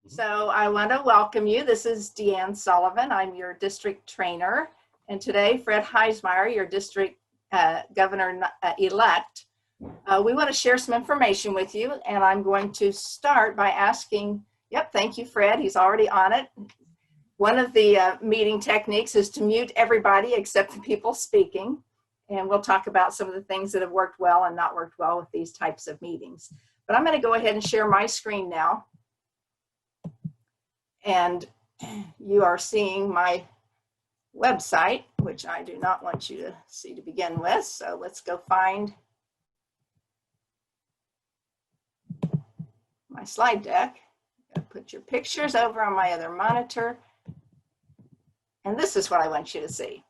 So I want to welcome you. This is Deanne Sullivan. I'm your district trainer. And today, Fred Heismeyer, your district governor-elect. We want to share some information with you. And I'm going to start by asking, thank you, Fred. He's already on it. One of the meeting techniques is to mute everybody except the people speaking. And we'll talk about some of the things that have worked well and not worked well with these types of meetings. But I'm going to go ahead and share my screen now. And you are seeing my website, which I do not want you to see to begin with. So let's go find my slide deck. Put your pictures over on my other monitor. And this is what I want you to see.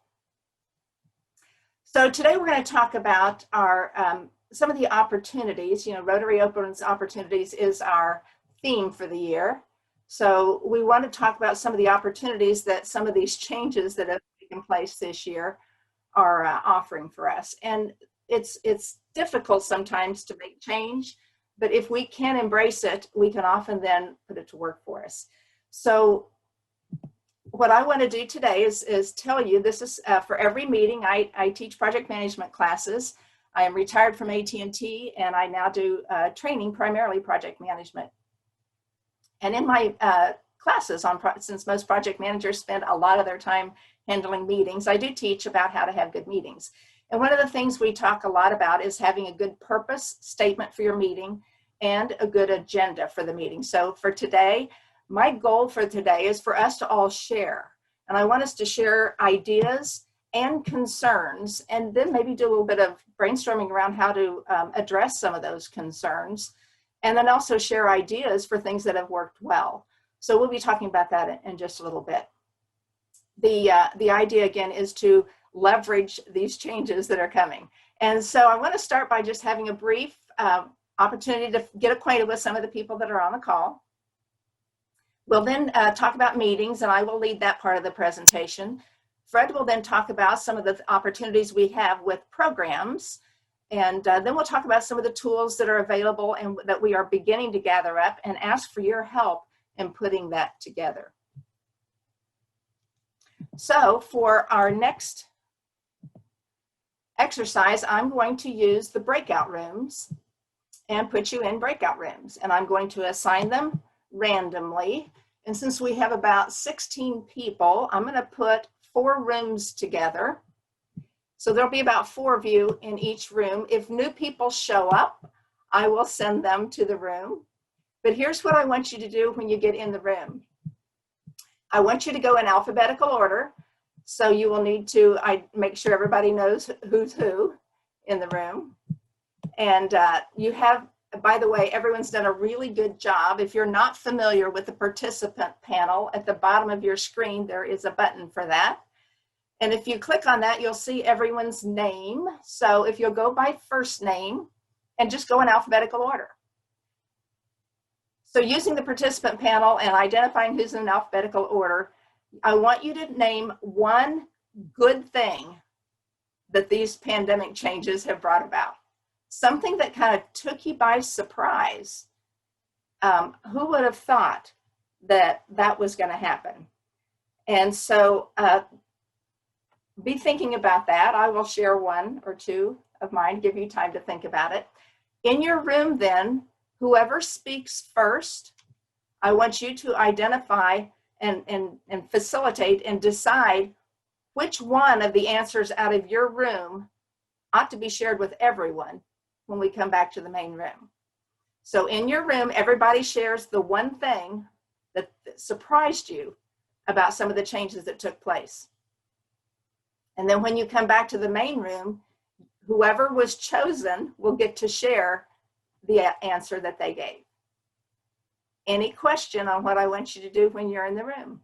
So today we're going to talk about our some of the opportunities. Rotary Opens Opportunities is our theme for the year. So we want to talk about some of the opportunities that some of these changes that have taken place this year are offering for us. And it's difficult sometimes to make change, but if we can embrace it, we can often then put it to work for us. So what I want to do today is tell you, this is for every meeting. I teach project management classes. I am retired from AT&T, and I now do training, primarily project management. And in my classes, since most project managers spend a lot of their time handling meetings, I do teach about how to have good meetings. And one of the things we talk a lot about is having a good purpose statement for your meeting and a good agenda for the meeting. So for today, my goal for today is for us to all share. And I want us to share ideas and concerns, and then maybe do a little bit of brainstorming around how to address some of those concerns. And then also share ideas for things that have worked well. So we'll be talking about that in just a little bit. The idea, again, is to leverage these changes that are coming. And so I want to start by just having a brief opportunity to get acquainted with some of the people that are on the call. We'll then talk about meetings, and I will lead that part of the presentation. Fred will then talk about some of the opportunities we have with programs. And then we'll talk about some of the tools that are available and that we are beginning to gather up, and ask for your help in putting that together. So for our next exercise, I'm going to use the breakout rooms and put you in breakout rooms. And I'm going to assign them randomly. And since we have about 16 people, I'm going to put 4 rooms together. So there'll be about 4 of you in each room. If new people show up, I will send them to the room. But here's what I want you to do when you get in the room. I want you to go in alphabetical order. So you will need to make sure everybody knows who's who in the room. And you have, by the way, everyone's done a really good job. If you're not familiar with the participant panel, at the bottom of your screen, there is a button for that. And if you click on that, you'll see everyone's name. So if you'll go by first name and just go in alphabetical order. So using the participant panel and identifying who's in alphabetical order, I want you to name one good thing that these pandemic changes have brought about. Something that kind of took you by surprise. Who would have thought that that was going to happen? And so be thinking about that. I will share 1 or 2 of mine, give you time to think about it. In your room then, whoever speaks first, I want you to identify and facilitate and decide which one of the answers out of your room ought to be shared with everyone when we come back to the main room. So in your room, everybody shares the one thing that surprised you about some of the changes that took place. And then when you come back to the main room, whoever was chosen will get to share the answer that they gave. Any question on what I want you to do when you're in the room?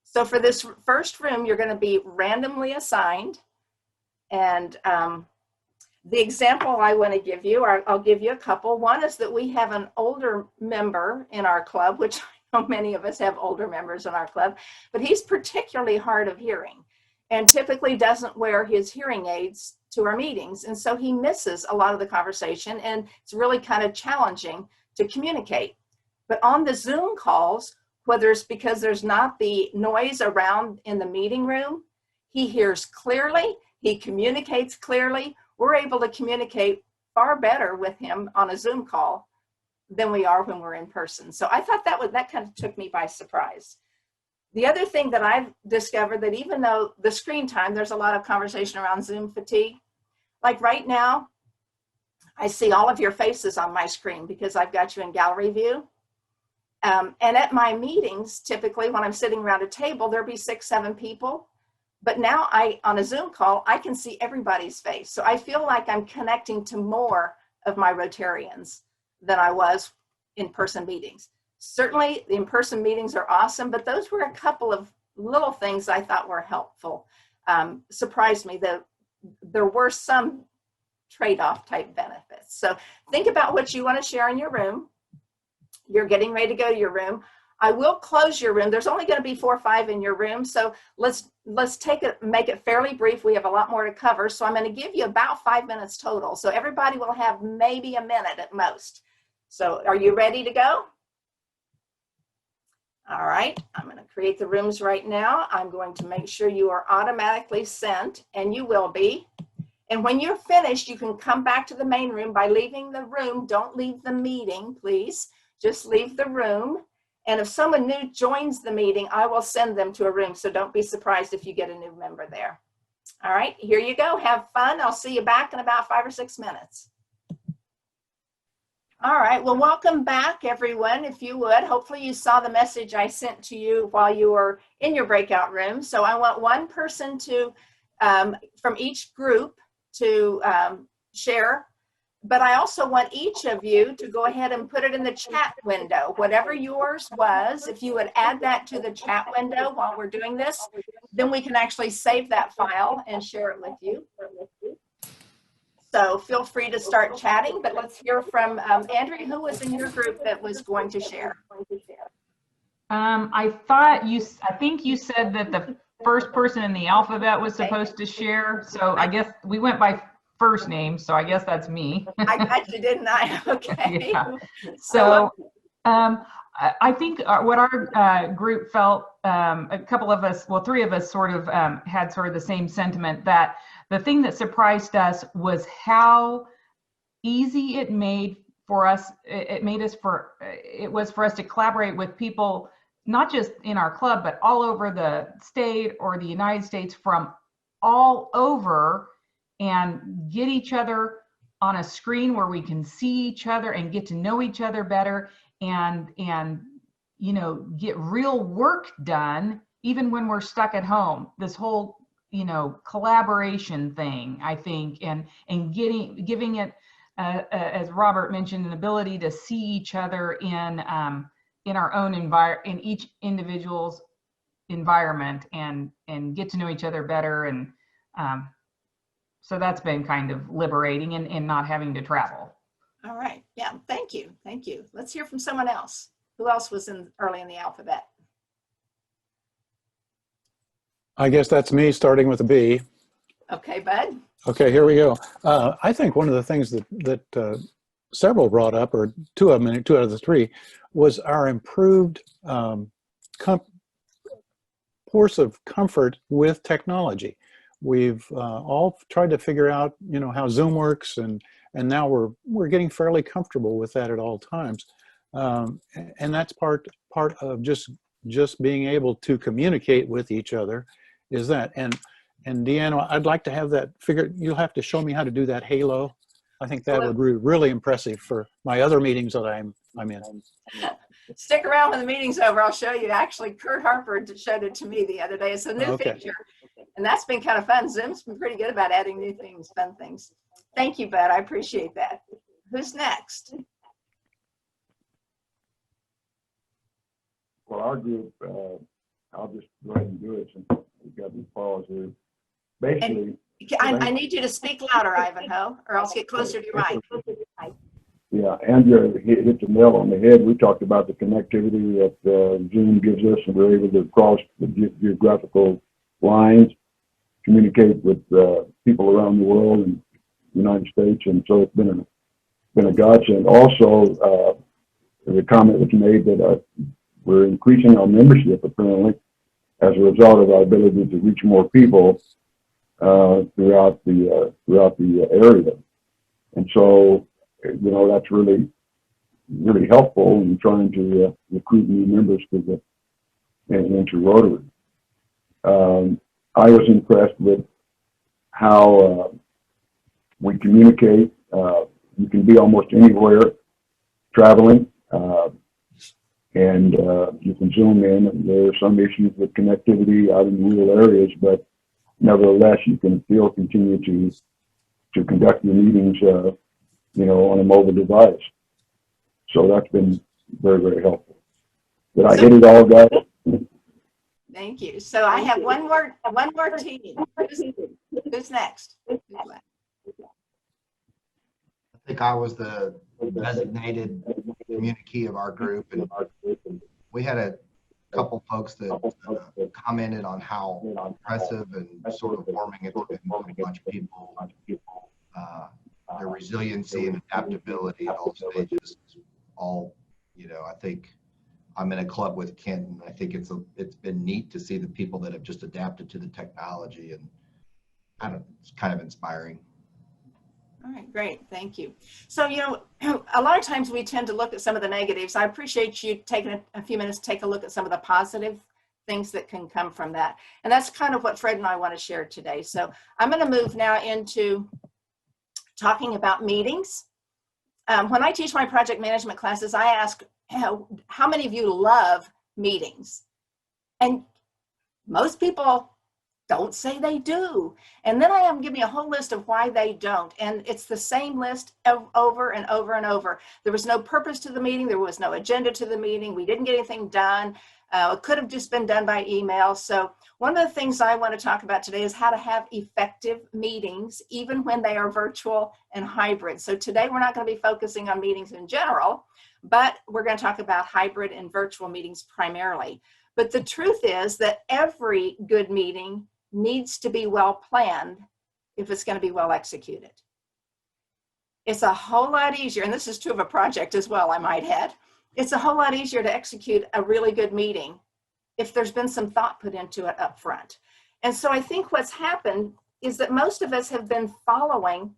So for this first room, you're going to be randomly assigned. And the example I want to give you, I'll give you a couple. One is that we have an older member in our club, which I know many of us have older members in our club, but he's particularly hard of hearing and typically doesn't wear his hearing aids to our meetings. And so he misses a lot of the conversation, and it's really kind of challenging to communicate. But on the Zoom calls, whether it's because there's not the noise around in the meeting room, he hears clearly, he communicates clearly. We're able to communicate far better with him on a Zoom call than we are when we're in person. So I thought that kind of took me by surprise. The other thing that I've discovered, that even though the screen time, there's a lot of conversation around Zoom fatigue. Like right now, I see all of your faces on my screen because I've got you in gallery view. And at my meetings, typically when I'm sitting around a table, there'll be 6, 7 people. But now on a Zoom call, I can see everybody's face. So I feel like I'm connecting to more of my Rotarians than I was in person meetings. Certainly the in-person meetings are awesome, but those were a couple of little things I thought were helpful. Surprised me that there were some trade-off type benefits. So think about what you want to share in your room. You're getting ready to go to your room. I will close your room. There's only going to be 4 or 5 in your room. So let's make it fairly brief. We have a lot more to cover. So I'm going to give you about 5 minutes total. So everybody will have maybe a minute at most. So are you ready to go? All right, I'm going to create the rooms right now. I'm going to make sure you are automatically sent, and you will be. And when you're finished, you can come back to the main room by leaving the room. Don't leave the meeting, please. Just leave the room. And if someone new joins the meeting, I will send them to a room. So don't be surprised if you get a new member there. All right, here you go. Have fun. I'll see you back in about 5 or 6 minutes. All right, well, welcome back, everyone, if you would. Hopefully you saw the message I sent to you while you were in your breakout room. So I want one person to, from each group to share, but I also want each of you to go ahead and put it in the chat window. Whatever yours was, if you would add that to the chat window while we're doing this, then we can actually save that file and share it with you. So feel free to start chatting, but let's hear from Andrea, who was in your group that was going to share. I think you said that the first person in the alphabet was supposed to share. So I guess we went by first name. So I guess that's me. I got you, didn't I? Okay. Yeah. So I think what our group felt, a couple of us, well, 3 of us sort of had sort of the same sentiment, that the thing that surprised us was how easy it made for us. It was for us to collaborate with people, not just in our club, but all over the state or the United States, from all over, and get each other on a screen where we can see each other and get to know each other better, and you know, get real work done even when we're stuck at home. This whole, you know, collaboration thing, I think, and giving it, as Robert mentioned, an ability to see each other in our own in each individual's environment, and get to know each other better, and so that's been kind of liberating, and not having to travel. All right, yeah, thank you. Let's hear from someone else. Who else was early in the alphabet? I guess that's me, starting with a B. Okay, Bud. Okay, here we go. I think one of the things that several brought up, or 2 of them, 2 out of the 3, was our improved course of comfort with technology. We've all tried to figure out, you know, how Zoom works, and now we're getting fairly comfortable with that at all times, and that's part of just being able to communicate with each other, is that. And Deanna, I'd like to have that figured. You'll have to show me how to do that halo. I think that would be really impressive for my other meetings that I'm in. Stick around when the meeting's over. I'll show you. Actually, Kurt Harper showed it to me the other day. It's a new feature, and that's been kind of fun. Zoom's been pretty good about adding new things, fun things. Thank you, Bud. I appreciate that. Who's next? Well, our group, I'll just go ahead and do it since we've got these pause here. Basically, I need you to speak louder, Ivanhoe, or else get closer to your mic. Yeah, Andrea hit the nail on the head. We talked about the connectivity that Zoom gives us, and we're able to cross the geographical lines, communicate with people around the world and the United States, and so it's been a godsend. Also, the comment was made that we're increasing our membership apparently as a result of our ability to reach more people throughout the area. And so, that's really helpful in trying to recruit new members into Rotary. I was impressed with how we communicate. You can be almost anywhere traveling, and you can zoom in. And there are some issues with connectivity out in rural areas, but nevertheless, you can still continue to conduct your meetings, on a mobile device. So that's been very, very helpful. Did I hit it all, guys? Thank you. So I have one more team. Who's next? I think I was the designated communicee of our group, and we had a couple folks that commented on how impressive and sort of warming it's been from a bunch of people. Their resiliency and adaptability at all stages, I think I'm in a club with Kent, and I think it's been neat to see the people that have just adapted to the technology, and it's kind of inspiring. All right, great, thank you. So, a lot of times we tend to look at some of the negatives. I appreciate you taking a few minutes to take a look at some of the positive things that can come from that. And that's kind of what Fred and I want to share today. So I'm going to move now into talking about meetings. When I teach my project management classes, I ask, how many of you love meetings? And most people don't say they do. And then I am giving a whole list of why they don't. And it's the same list over and over and over. There was no purpose to the meeting. There was no agenda to the meeting. We didn't get anything done. It could have just been done by email. So one of the things I want to talk about today is how to have effective meetings, even when they are virtual and hybrid. So today we're not going to be focusing on meetings in general, but we're going to talk about hybrid and virtual meetings primarily. But the truth is that every good meeting needs to be well planned if it's going to be well executed. It's a whole lot easier, and this is true of a project as well, I might add. It's a whole lot easier to execute a really good meeting if there's been some thought put into it up front. And so I think what's happened is that most of us have been following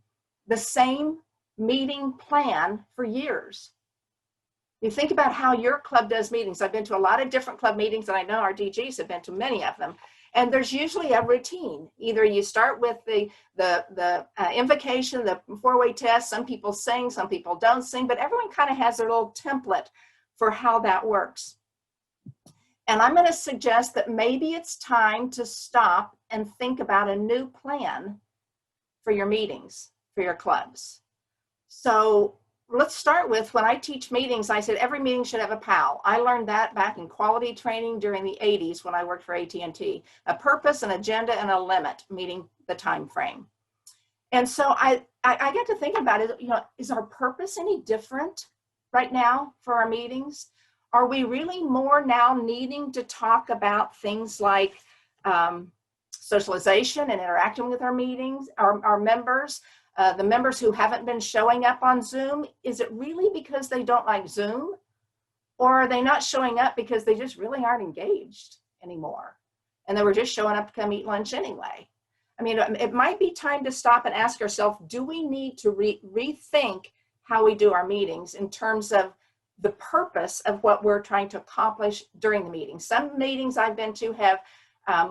the same meeting plan for years. You think about how your club does meetings. I've been to a lot of different club meetings, and I know our DGs have been to many of them. And there's usually a routine. Either you start with the invocation, the four-way test. Some people sing, some people don't sing, but everyone kind of has their little template for how that works. And I'm going to suggest that maybe it's time to stop and think about a new plan for your meetings, for your clubs. So let's start with, when I teach meetings, I said every meeting should have a PAL. I learned that back in quality training during the 80s when I worked for AT&T. A purpose, an agenda, and a limit, meeting the time frame. And so I get to think about it, is our purpose any different right now for our meetings? Are we really more now needing to talk about things like socialization and interacting with our meetings, our members? The members who haven't been showing up on Zoom, is it really because they don't like Zoom? Or are they not showing up because they just really aren't engaged anymore? And they were just showing up to come eat lunch anyway. I mean, it might be time to stop and ask ourselves, do we need to rethink how we do our meetings in terms of the purpose of what we're trying to accomplish during the meeting? Some meetings I've been to have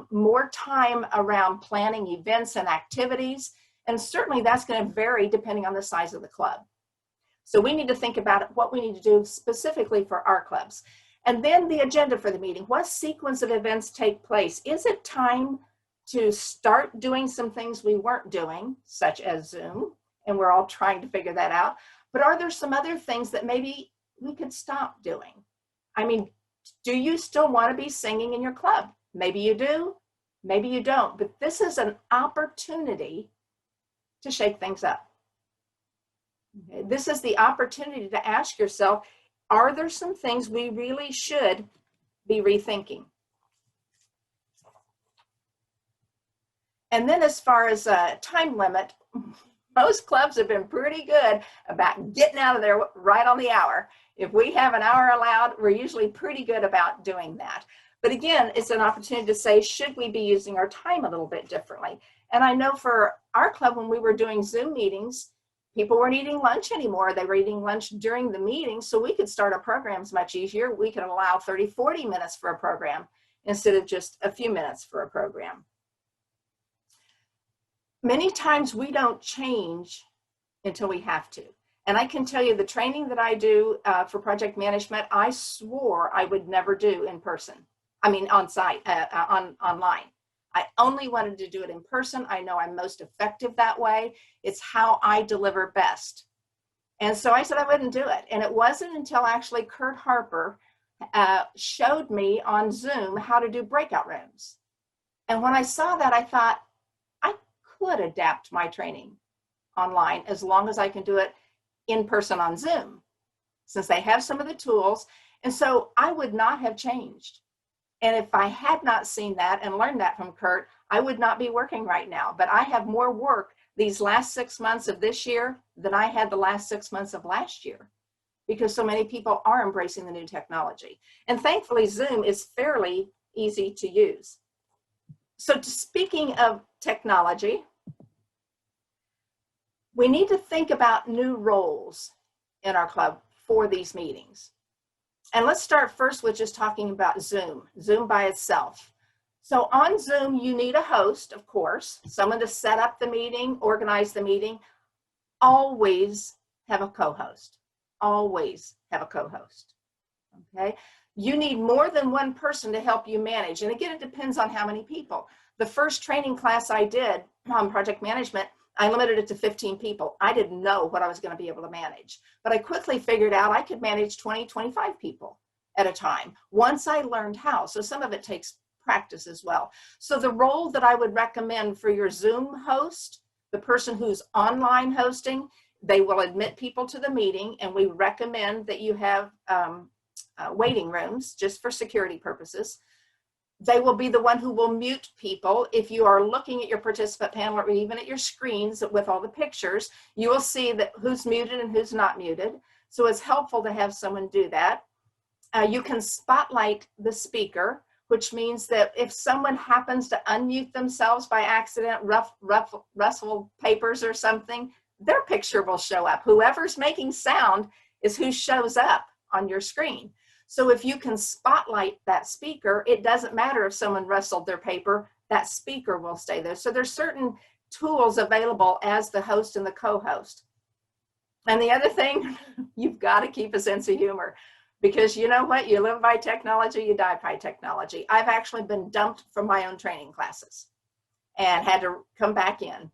more time around planning events and activities. And certainly that's going to vary depending on the size of the club. So we need to think about what we need to do specifically for our clubs. And then the agenda for the meeting. What sequence of events take place? Is it time to start doing some things we weren't doing, such as Zoom? And we're all trying to figure that out. But are there some other things that maybe we could stop doing? I mean, do you still want to be singing in your club? Maybe you do, maybe you don't. But this is an opportunity to shake things up. Okay. This is the opportunity to ask yourself, are there some things we really should be rethinking? And then as far as time limit, most clubs have been pretty good about getting out of there right on the hour. If we have an hour allowed, we're usually pretty good about doing that. But again, it's an opportunity to say, should we be using our time a little bit differently? And I know for our club, when we were doing Zoom meetings, people weren't eating lunch anymore. They were eating lunch during the meeting, so we could start our programs much easier. We could allow 30, 40 minutes for a program instead of just a few minutes for a program. Many times we don't change until we have to. And I can tell you the training that I do for project management, I swore I would never do in person. I mean, on site, online. I only wanted to do it in person. I know I'm most effective that way. It's how I deliver best. And so I said I wouldn't do it. And it wasn't until actually Kurt Harper showed me on Zoom how to do breakout rooms. And when I saw that, I thought, I could adapt my training online as long as I can do it in person on Zoom, since they have some of the tools. And so I would not have changed. And if I had not seen that and learned that from Kurt, I would not be working right now. But I have more work these last 6 months of this year than I had the last 6 months of last year, because so many people are embracing the new technology. And thankfully, Zoom is fairly easy to use. So speaking of technology, we need to think about new roles in our club for these meetings. And let's start first with just talking about Zoom by itself. So on Zoom, you need a host, of course, someone to set up the meeting, organize the meeting. Always have a co-host. Always have a co-host. Okay? You need more than one person to help you manage. And again, it depends on how many people. The first training class I did on project management, I limited it to 15 people. I didn't know what I was going to be able to manage, but I quickly figured out I could manage 20, 25 people at a time once I learned how. So some of it takes practice as well. So the role that I would recommend for your Zoom host, the person who's online hosting, they will admit people to the meeting, and we recommend that you have waiting rooms just for security purposes. They will be the one who will mute people. If you are looking at your participant panel or even at your screens with all the pictures, you will see that who's muted and who's not muted. So it's helpful to have someone do that. You can spotlight the speaker, which means that if someone happens to unmute themselves by accident, rustle papers or something, their picture will show up. Whoever's making sound is who shows up on your screen. So if you can spotlight that speaker, it doesn't matter if someone rustled their paper, that speaker will stay there. So there's certain tools available as the host and the co-host. And the other thing, you've got to keep a sense of humor, because you know what? You live by technology, you die by technology. I've actually been dumped from my own training classes and had to come back in.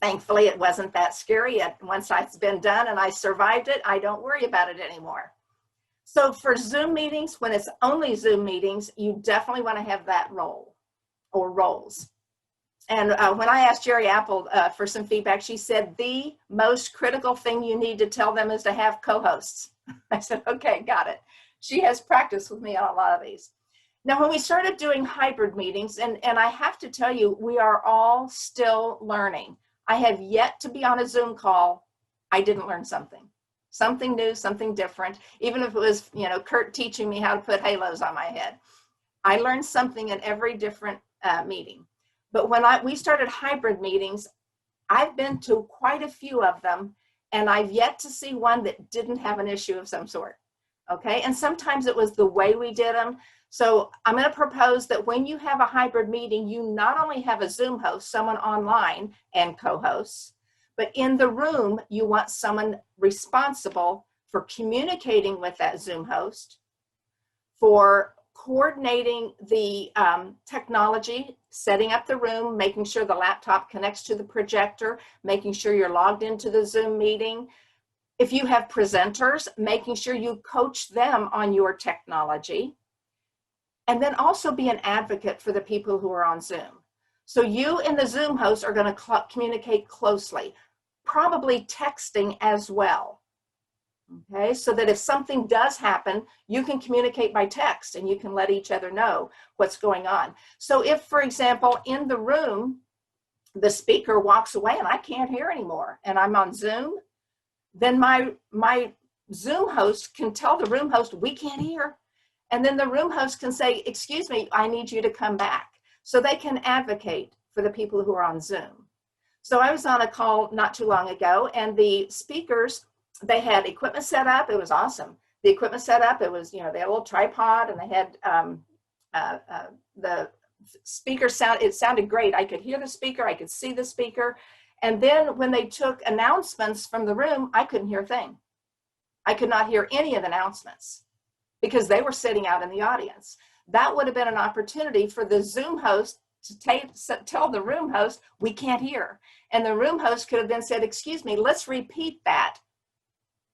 Thankfully, it wasn't that scary. Once it's been done and I survived it, I don't worry about it anymore. So for Zoom meetings, when it's only Zoom meetings, you definitely want to have that role or roles. And when I asked Jerry Apple for some feedback, she said the most critical thing you need to tell them is to have co-hosts. I said, okay, got it. She has practiced with me on a lot of these. Now, when we started doing hybrid meetings, and I have to tell you, we are all still learning. I have yet to be on a Zoom call I didn't learn something new, something different. Even if it was, Kurt teaching me how to put halos on my head. I learned something in every different meeting. But when we started hybrid meetings, I've been to quite a few of them, and I've yet to see one that didn't have an issue of some sort. Okay, and sometimes it was the way we did them. So I'm going to propose that when you have a hybrid meeting, you not only have a Zoom host, someone online and co-hosts, but in the room, you want someone responsible for communicating with that Zoom host, for coordinating the technology, setting up the room, making sure the laptop connects to the projector, making sure you're logged into the Zoom meeting. If you have presenters, making sure you coach them on your technology. And then also be an advocate for the people who are on Zoom. So you and the Zoom host are going to communicate closely, probably texting as well. Okay, so that if something does happen, you can communicate by text and you can let each other know what's going on. So if, for example, in the room, the speaker walks away and I can't hear anymore and I'm on Zoom, then my Zoom host can tell the room host, we can't hear. And then the room host can say, excuse me, I need you to come back. So they can advocate for the people who are on Zoom. So I was on a call not too long ago, and the speakers, they had equipment set up. It was awesome. The equipment set up, it was, you know, they had a little tripod, and they had the speaker sound, it sounded great. I could hear the speaker, I could see the speaker. And then when they took announcements from the room, I couldn't hear a thing. I could not hear any of the announcements because they were sitting out in the audience. That would have been an opportunity for the Zoom host to tell the room host, we can't hear. And the room host could have then said, excuse me, let's repeat that.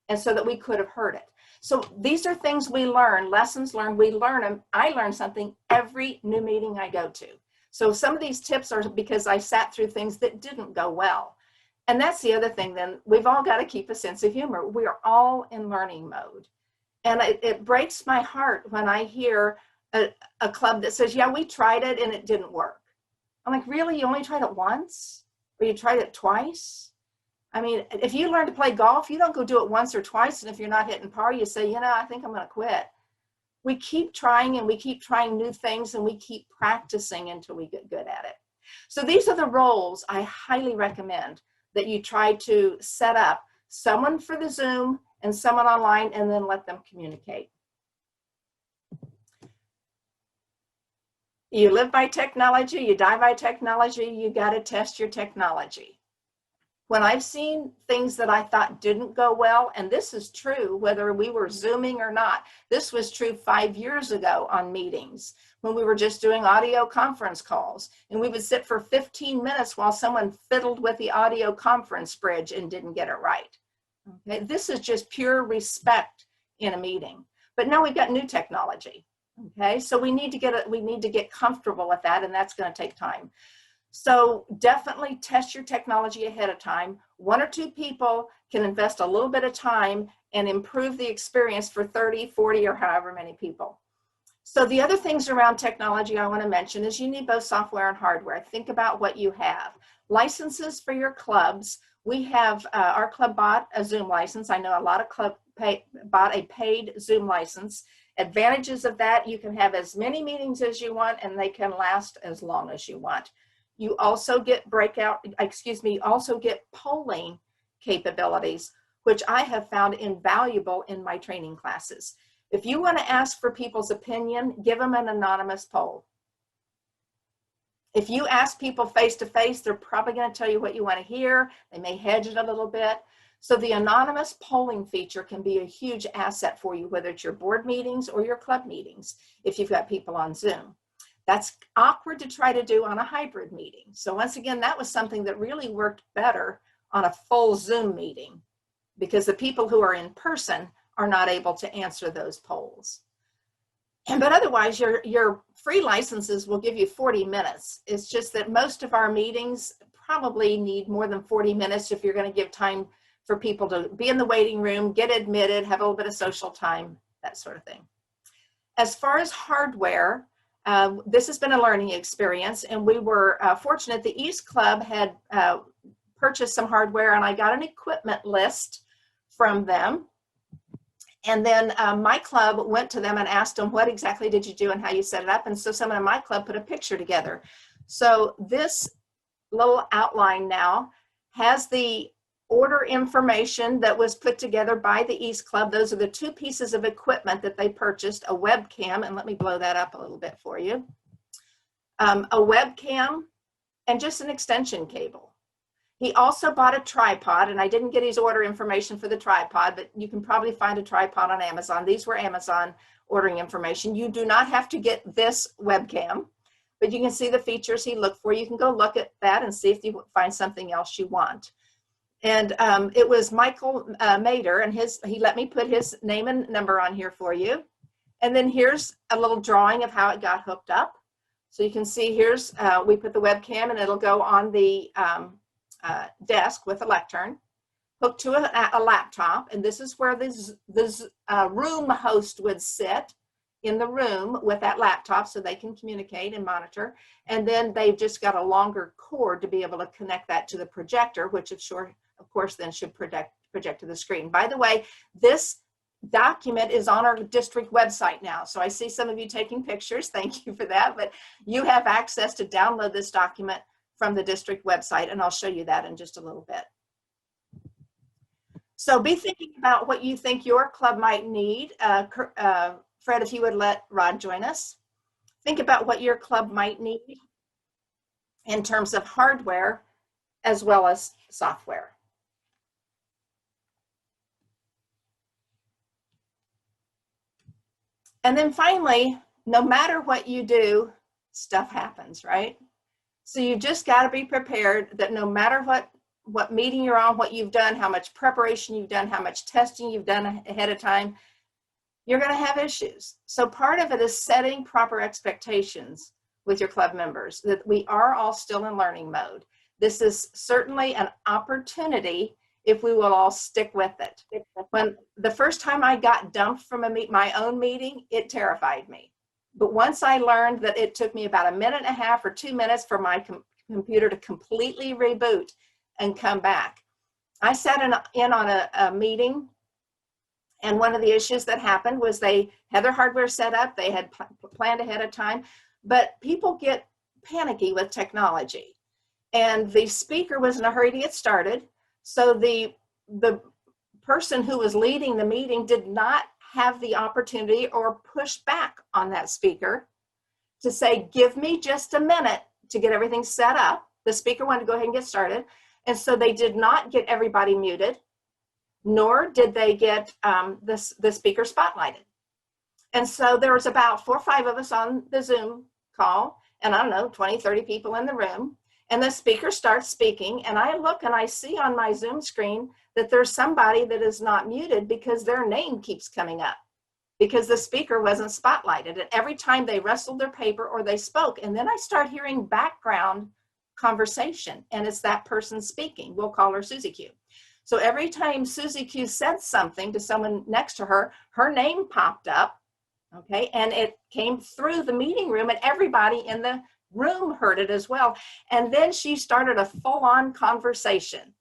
And so that we could have heard it. So these are things we learn, lessons learned, we learn them. I learn something every new meeting I go to. So some of these tips are because I sat through things that didn't go well. And that's the other thing then, we've all got to keep a sense of humor. We are all in learning mode. And it breaks my heart when I hear a club that says, yeah, we tried it and it didn't work. I'm like, really? You only tried it once? Or you tried it twice? I mean, if you learn to play golf, you don't go do it once or twice. And if you're not hitting par, you say, you know, I think I'm going to quit. We keep trying and we keep trying new things and we keep practicing until we get good at it. So these are the roles I highly recommend that you try to set up. Someone for the Zoom and someone online, and then let them communicate. You live by technology, you die by technology, you got to test your technology. When I've seen things that I thought didn't go well, and this is true whether we were Zooming or not, this was true 5 years ago on meetings when we were just doing audio conference calls, and we would sit for 15 minutes while someone fiddled with the audio conference bridge and didn't get it right. Okay, this is just pure respect in a meeting. But now we've got new technology. Okay, so we need to get comfortable with that, and that's going to take time. So definitely test your technology ahead of time. 1 or 2 people can invest a little bit of time and improve the experience for 30, 40, or however many people. So the other things around technology I want to mention is you need both software and hardware. Think about what you have. Licenses for your clubs. We have, our club bought a Zoom license. I know a lot of clubs bought a paid Zoom license. Advantages of that, you can have as many meetings as you want and they can last as long as you want. You also get also get polling capabilities, which I have found invaluable in my training classes. If you want to ask for people's opinion, give them an anonymous poll. If you ask people face to face, they're probably going to tell you what you want to hear. They may hedge it a little bit. So the anonymous polling feature can be a huge asset for you, whether it's your board meetings or your club meetings, if you've got people on Zoom. That's awkward to try to do on a hybrid meeting. So once again, that was something that really worked better on a full Zoom meeting because the people who are in person are not able to answer those polls. But otherwise, your free licenses will give you 40 minutes. It's just that most of our meetings probably need more than 40 minutes if you're going to give time for people to be in the waiting room, get admitted, have a little bit of social time, that sort of thing. As far as hardware, this has been a learning experience, and we were fortunate. The East Club had purchased some hardware, and I got an equipment list from them. And then my club went to them and asked them, what exactly did you do and how you set it up? And so someone in my club put a picture together. So this little outline now has the order information that was put together by the East Club. Those are the 2 pieces of equipment that they purchased, a webcam, and let me blow that up a little bit for you. A webcam and just an extension cable. He also bought a tripod, and I didn't get his order information for the tripod, but you can probably find a tripod on Amazon. These were Amazon ordering information. You do not have to get this webcam, but you can see the features he looked for. You can go look at that and see if you find something else you want. And it was Michael Mader, and he let me put his name and number on here for you. And then here's a little drawing of how it got hooked up. So you can see here's, we put the webcam and it'll go on the desk with a lectern, hooked to a laptop. And this is where this room host would sit in the room with that laptop so they can communicate and monitor. And then they've just got a longer cord to be able to connect that to the projector, which of course then should project to the screen. By the way, this document is on our district website now. So I see some of you taking pictures. Thank you for that. But you have access to download this document from the district website, and I'll show you that in just a little bit. So be thinking about what you think your club might need. Fred, if you would let Rod join us. Think about what your club might need in terms of hardware as well as software. And then finally, no matter what you do, stuff happens, right? So you just got to be prepared that no matter what meeting you're on, what you've done, how much preparation you've done, how much testing you've done ahead of time, you're going to have issues. So part of it is setting proper expectations with your club members, that we are all still in learning mode. This is certainly an opportunity if we will all stick with it. When the first time I got dumped from my own meeting, it terrified me. But once I learned that it took me about 1.5 minutes or 2 minutes for my computer to completely reboot and come back. I sat in on a meeting, and one of the issues that happened was they had their hardware set up, they had planned ahead of time, but people get panicky with technology. And the speaker was in a hurry to get started, so the person who was leading the meeting did not have the opportunity or push back on that speaker to say, give me just a minute to get everything set up. The speaker wanted to go ahead and get started. And so they did not get everybody muted, nor did they get the speaker spotlighted. And so there was about 4 or 5 of us on the Zoom call, and I don't know, 20, 30 people in the room. And the speaker starts speaking, and I look and I see on my Zoom screen that there's somebody that is not muted because their name keeps coming up because the speaker wasn't spotlighted. And every time they rustled their paper or they spoke, and then I start hearing background conversation, and it's that person speaking. We'll call her Susie Q. So every time Susie Q said something to someone next to her, her name popped up, okay, and it came through the meeting room, and everybody in the room heard it as well. And then she started a full-on conversation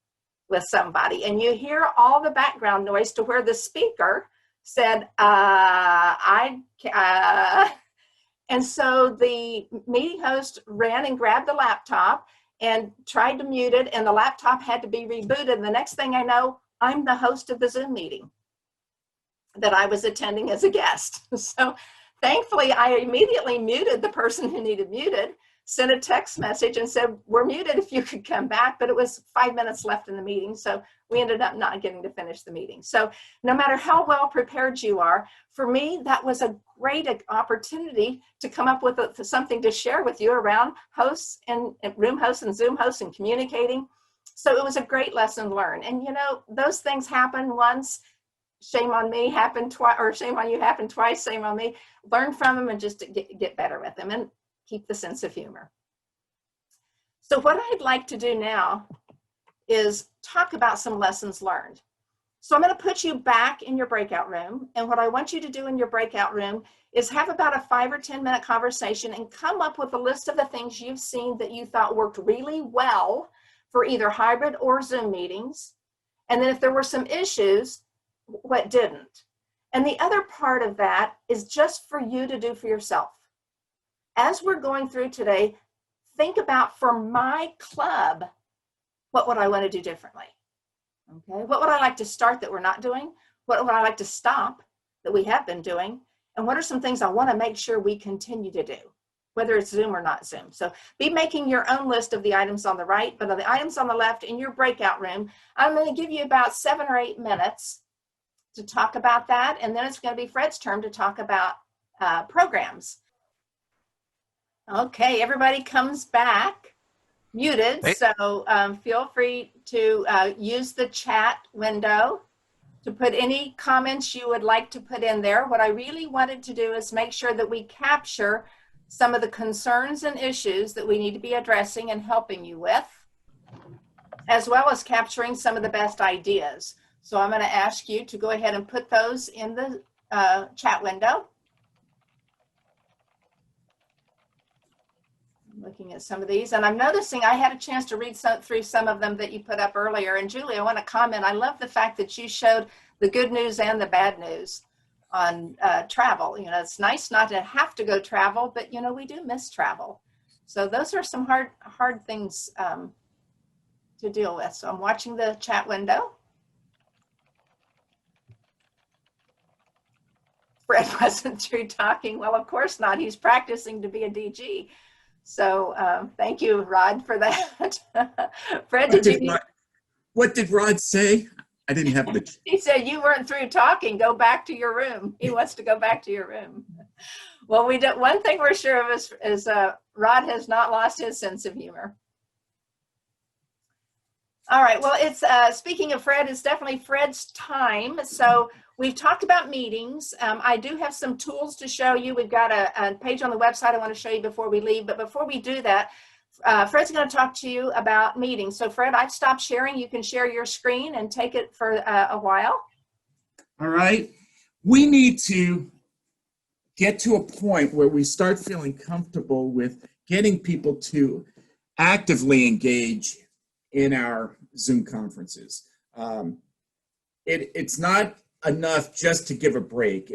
with somebody, and you hear all the background noise to where the speaker said, and so the meeting host ran and grabbed the laptop and tried to mute it, and the laptop had to be rebooted. And the next thing I know, I'm the host of the Zoom meeting that I was attending as a guest. So thankfully, I immediately muted the person who needed muted, sent a text message and said, we're muted if you could come back, but it was 5 minutes left in the meeting. So we ended up not getting to finish the meeting. So no matter how well prepared you are, for me, that was a great opportunity to come up with something to share with you around hosts and room hosts and Zoom hosts and communicating. So it was a great lesson learned. And you know, those things happen once. Shame on me, happened twice, or shame on you, happened twice, shame on me. Learn from them and just get better with them and keep the sense of humor. So what I'd like to do now is talk about some lessons learned. So I'm going to put you back in your breakout room. And what I want you to do in your breakout room is have about a 5 or 10 minute conversation and come up with a list of the things you've seen that you thought worked really well for either hybrid or Zoom meetings. And then if there were some issues, what didn't. And the other part of that is just for you to do for yourself. As we're going through today, think about, for my club, what would I want to do differently? Okay, what would I like to start that we're not doing? What would I like to stop that we have been doing? And what are some things I want to make sure we continue to do, whether it's Zoom or not Zoom? So be making your own list of the items on the right, but of the items on the left in your breakout room, I'm going to give you about 7 or 8 minutes to talk about that. And then it's going to be Fred's turn to talk about programs. Okay, everybody comes back muted. Hey. So feel free to use the chat window to put any comments you would like to put in there. What I really wanted to do is make sure that we capture some of the concerns and issues that we need to be addressing and helping you with, as well as capturing some of the best ideas. So I'm going to ask you to go ahead and put those in the chat window. Looking at some of these, and I'm noticing I had a chance to read through some of them that you put up earlier. And Julie, I want to comment, I love the fact that you showed the good news and the bad news on travel. You know, it's nice not to have to go travel, but you know, we do miss travel. So those are some hard things to deal with. So I'm watching the chat window. Fred wasn't through talking. Well, of course not. He's practicing to be a DG. So thank you, Rod, for that. Fred, what did Rod say? I didn't have the. He said you weren't through talking. Go back to your room. He wants to go back to your room. Well, we do. One thing we're sure of is Rod has not lost his sense of humor. All right. Well, it's speaking of Fred, it's definitely Fred's time. So we've talked about meetings. I do have some tools to show you. We've got a page on the website I want to show you before we leave. But before we do that, Fred's going to talk to you about meetings. So Fred, I've stopped sharing. You can share your screen and take it for a while. All right. We need to get to a point where we start feeling comfortable with getting people to actively engage in our Zoom conferences. It's not enough just to give a break.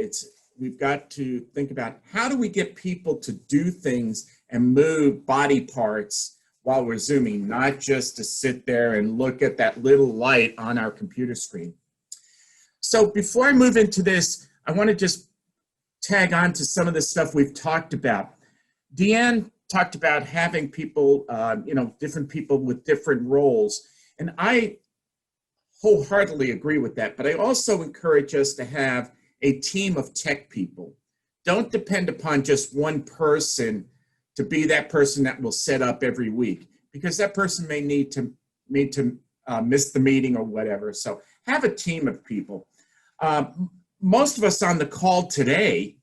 We've got to think about how do we get people to do things and move body parts while we're Zooming, not just to sit there and look at that little light on our computer screen. So before I move into this, I want to just tag on to some of the stuff we've talked about. Deanne talked about having people, different people with different roles. And I wholeheartedly agree with that. But I also encourage us to have a team of tech people. Don't depend upon just one person to be that person that will set up every week, because that person may need to miss the meeting or whatever. So have a team of people. Most of us on the call today,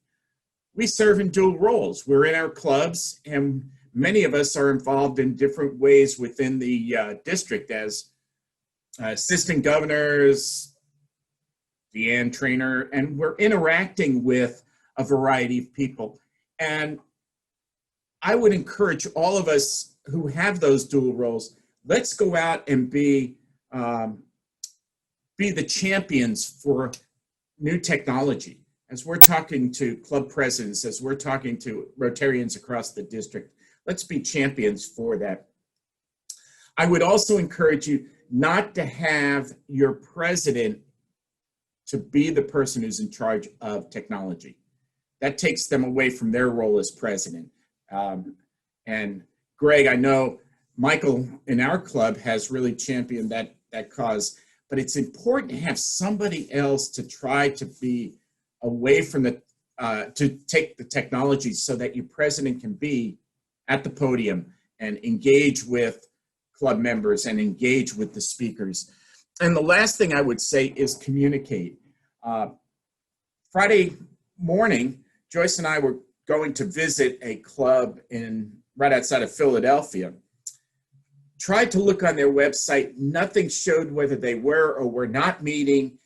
we serve in dual roles. We're in our clubs, and many of us are involved in different ways within the district as assistant governors, Deanne trainer, and we're interacting with a variety of people. And I would encourage all of us who have those dual roles, let's go out and be the champions for new technology. As we're talking to club presidents, as we're talking to Rotarians across the district, let's be champions for that. I would also encourage you not to have your president to be the person who's in charge of technology. That takes them away from their role as president. And Greg, I know Michael in our club has really championed that cause, but it's important to have somebody else to try to be away from to take the technology so that your president can be at the podium and engage with club members and engage with the speakers. And the last thing I would say is communicate. Friday morning, Joyce and I were going to visit a club right outside of Philadelphia. Tried to look on their website. Nothing showed whether they were or were not meeting.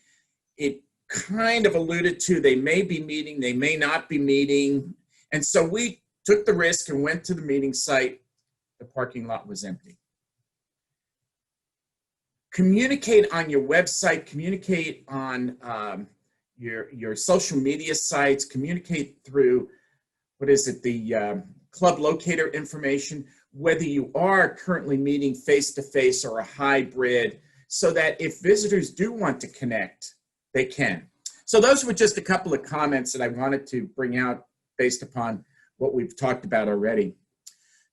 It kind of alluded to they may be meeting, they may not be meeting. And so we took the risk and went to the meeting site. The parking lot was empty. Communicate on your website, communicate on your social media sites, communicate through, the club locator information, whether you are currently meeting face-to-face or a hybrid, so that if visitors do want to connect, they can. So those were just a couple of comments that I wanted to bring out based upon what we've talked about already.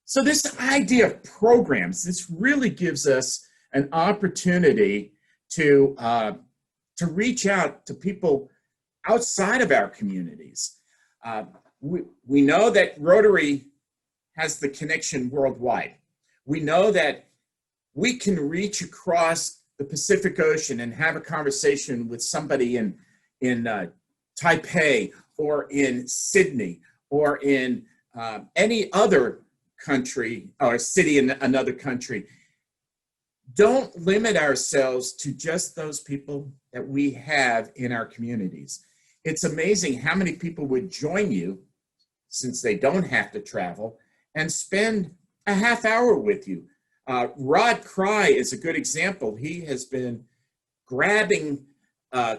So this idea of programs, this really gives us an opportunity to reach out to people outside of our communities. We know that Rotary has the connection worldwide. We know that we can reach across the Pacific Ocean and have a conversation with somebody in Taipei or in Sydney or in any other country or city in another country. Don't limit ourselves to just those people that we have in our communities. It's amazing how many people would join you, since they don't have to travel, and spend a half hour with you. Rod Cry is a good example. He has been grabbing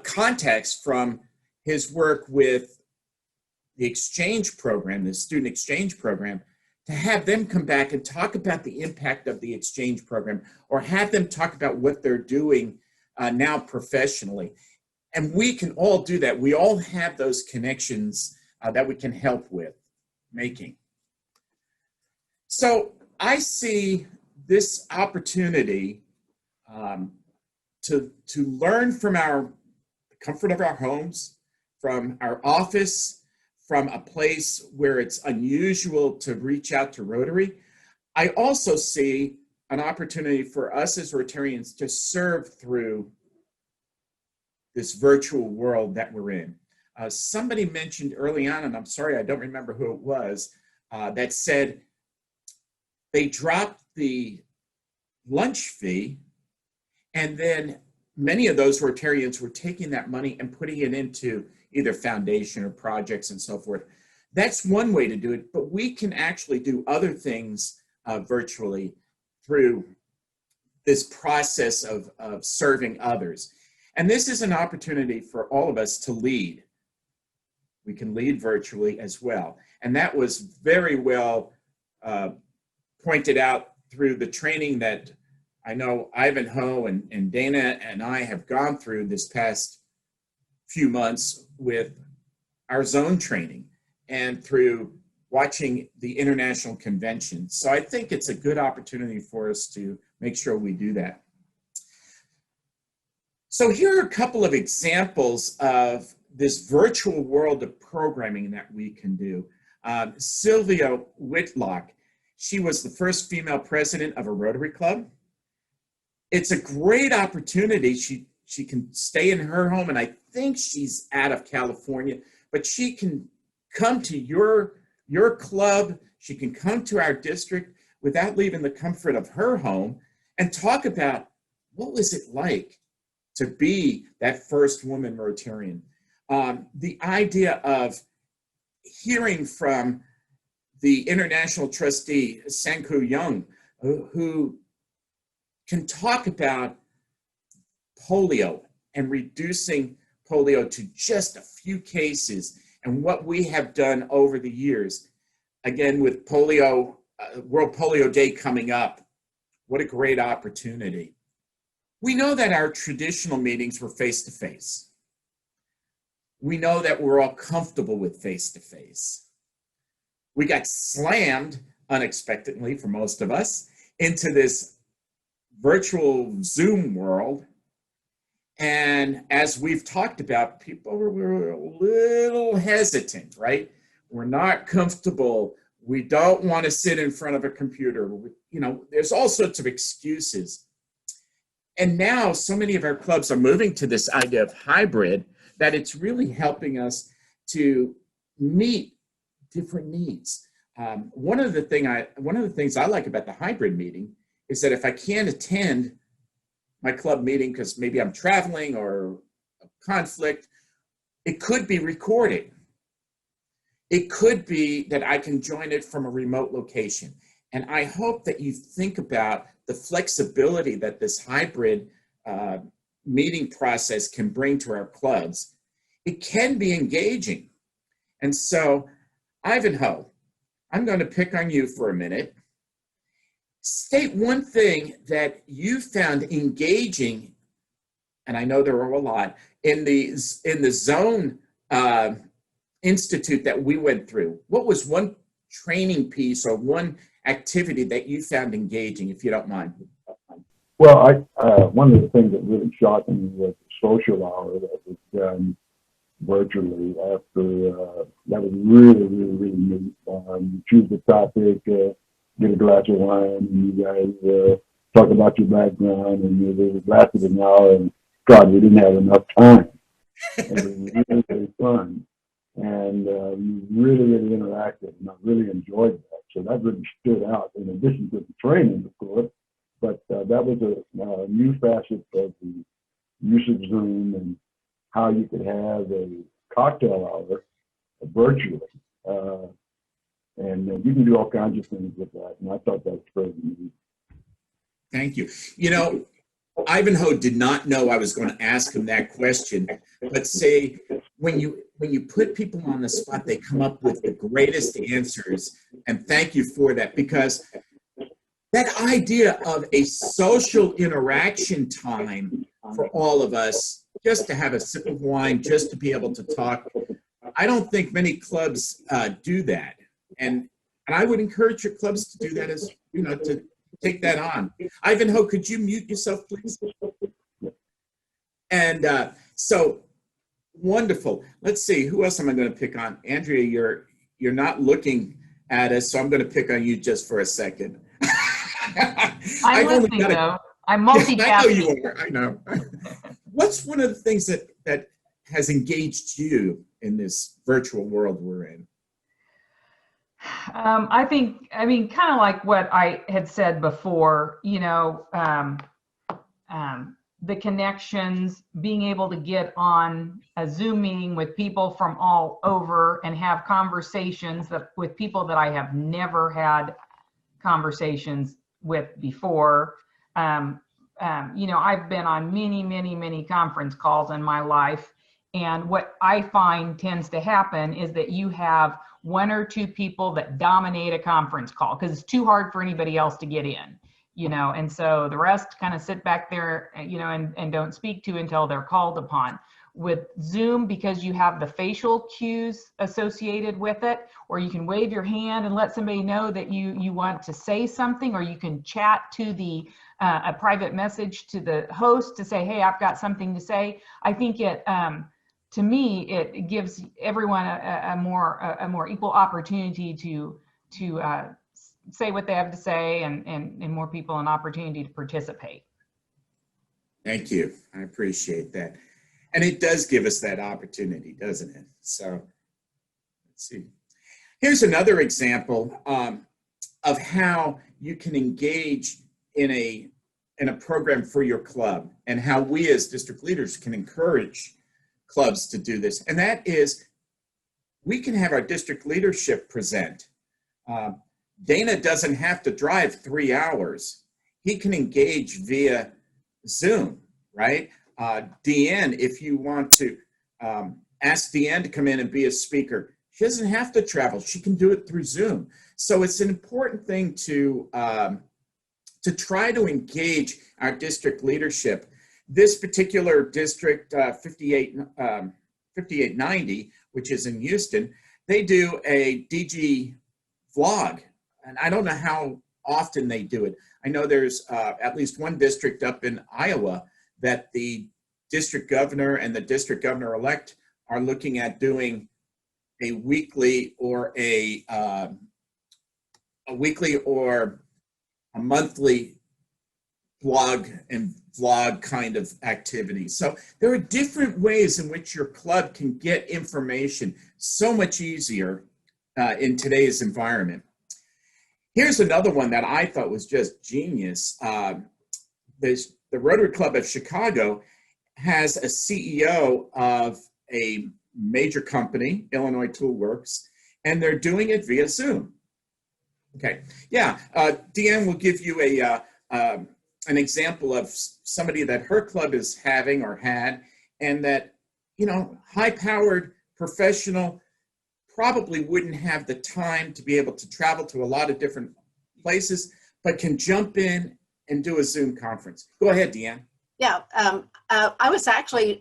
context from his work with the exchange program, the student exchange program, to have them come back and talk about the impact of the exchange program, or have them talk about what they're doing now professionally. And we can all do that. We all have those connections that we can help with making. So I see this opportunity to learn from the comfort of our homes, from our office, from a place where it's unusual to reach out to Rotary. I also see an opportunity for us as Rotarians to serve through this virtual world that we're in. Somebody mentioned early on, and I'm sorry, I don't remember who it was, that said they dropped the lunch fee, and then many of those Rotarians were taking that money and putting it into either foundation or projects and so forth. That's one way to do it, but we can actually do other things virtually through this process of serving others. And this is an opportunity for all of us to lead. We can lead virtually as well. And that was very well pointed out through the training that I know Ivanhoe and Dana and I have gone through this past few months with our zone training and through watching the international convention. So I think it's a good opportunity for us to make sure we do that. So here are a couple of examples of this virtual world of programming that we can do. Sylvia Whitlock, she was the first female president of a Rotary Club. It's a great opportunity. She can stay in her home, and I think she's out of California, but she can come to your club. She can come to our district without leaving the comfort of her home and talk about what was it like to be that first woman Rotarian. The idea of hearing from the international trustee, Sanku Young, who can talk about polio and reducing polio to just a few cases and what we have done over the years. Again, with polio, World Polio Day coming up, what a great opportunity. We know that our traditional meetings were face-to-face. We know that we're all comfortable with face-to-face. We got slammed unexpectedly for most of us into this virtual Zoom world. And as we've talked about, people were a little hesitant, right? We're not comfortable. We don't want to sit in front of a computer. There's all sorts of excuses. And now so many of our clubs are moving to this idea of hybrid that it's really helping us to meet different needs. One of the things I like about the hybrid meeting is that if I can't attend my club meeting because maybe I'm traveling or a conflict, it could be recorded. It could be that I can join it from a remote location. And I hope that you think about the flexibility that this hybrid meeting process can bring to our clubs. It can be engaging. And so, Ivanhoe, I'm going to pick on you for a minute. State one thing that you found engaging, and I know there are a lot, in the Zone Institute that we went through. What was one training piece or one activity that you found engaging, if you don't mind? Well, one of the things that really shocked me was the social hour that was done virtually after, that was really, really, really neat. You choose the topic, get a glass of wine, and you guys talk about your background, and it lasted an hour, and God, we didn't have enough time. And it was really, really fun. And you really, really interacted, and I really enjoyed that. So that really stood out, in addition to the training, of course. But that was a new facet of the use of Zoom and how you could have a cocktail hour virtually. And you can do all kinds of things with that. And I thought that was very neat. Thank you. You know, Ivanhoe did not know I was going to ask him that question, but say when you put people on the spot, they come up with the greatest answers. And thank you for that, because that idea of a social interaction time for all of us, just to have a sip of wine, just to be able to talk, I don't think many clubs do that. And I would encourage your clubs to do that, as you know, to take that on. Ivanhoe, could you mute yourself, please? And so wonderful. Let's see, who else am I going to pick on? Andrea, you're not looking at us, so I'm going to pick on you just for a second. I'm listening, though. I'm multitasking. I know you are. I know. What's one of the things that has engaged you in this virtual world we're in? I mean, kind of like what I had said before, you know, the connections, being able to get on a Zoom meeting with people from all over and have conversations with people that I have never had conversations with before. You know, I've been on many conference calls in my life. And what I find tends to happen is that you have one or two people that dominate a conference call because it's too hard for anybody else to get in, you know, and so the rest kind of sit back there, you know, and don't speak to until they're called upon. With Zoom, because you have the facial cues associated with it, or you can wave your hand and let somebody know that you want to say something, or you can chat to the a private message to the host to say, hey, I've got something to say. I think it, to me, it gives everyone a more equal opportunity to say what they have to say, and more people an opportunity to participate. Thank you. I appreciate that. And it does give us that opportunity, doesn't it? So let's see. Here's another example of how you can engage in a program for your club, and how we as district leaders can encourage clubs to do this. And that is, we can have our district leadership present. Dana doesn't have to drive 3 hours. He can engage via Zoom, right? Deanne, if you want to ask Deanne to come in and be a speaker, she doesn't have to travel. She can do it through Zoom. So it's an important thing to try to engage our district leadership. This particular district, 5890, which is in Houston, they do a DG vlog. And I don't know how often they do it. I know there's at least one district up in Iowa that the district governor and the district governor-elect are looking at doing a weekly or a monthly blog and vlog kind of activity. So there are different ways in which your club can get information so much easier in today's environment. Here's another one that I thought was just genius. The Rotary Club of Chicago has a CEO of a major company, Illinois Tool Works, and they're doing it via Zoom. Okay, yeah, Deanne will give you an example of somebody that her club is having or had, and that, you know, high-powered professional probably wouldn't have the time to be able to travel to a lot of different places, but can jump in and do a Zoom conference. Go ahead, Deanne. Yeah, I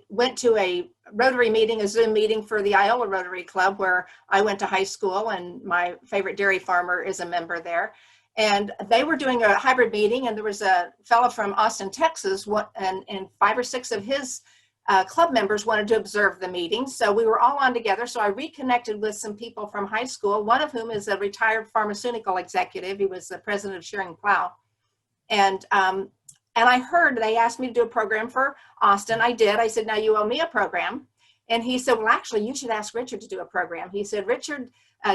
went to a Rotary meeting, a Zoom meeting for the Iola Rotary Club, where I went to high school, and my favorite dairy farmer is a member there. And they were doing a hybrid meeting, and there was a fellow from Austin, Texas, and 5 or 6 of his club members wanted to observe the meeting. So we were all on together. So I reconnected with some people from high school, one of whom is a retired pharmaceutical executive. He was the president of Shearing Plow. And I heard they asked me to do a program for Austin. I did. I said, now you owe me a program. And he said, well, actually, you should ask Richard to do a program. He said, Richard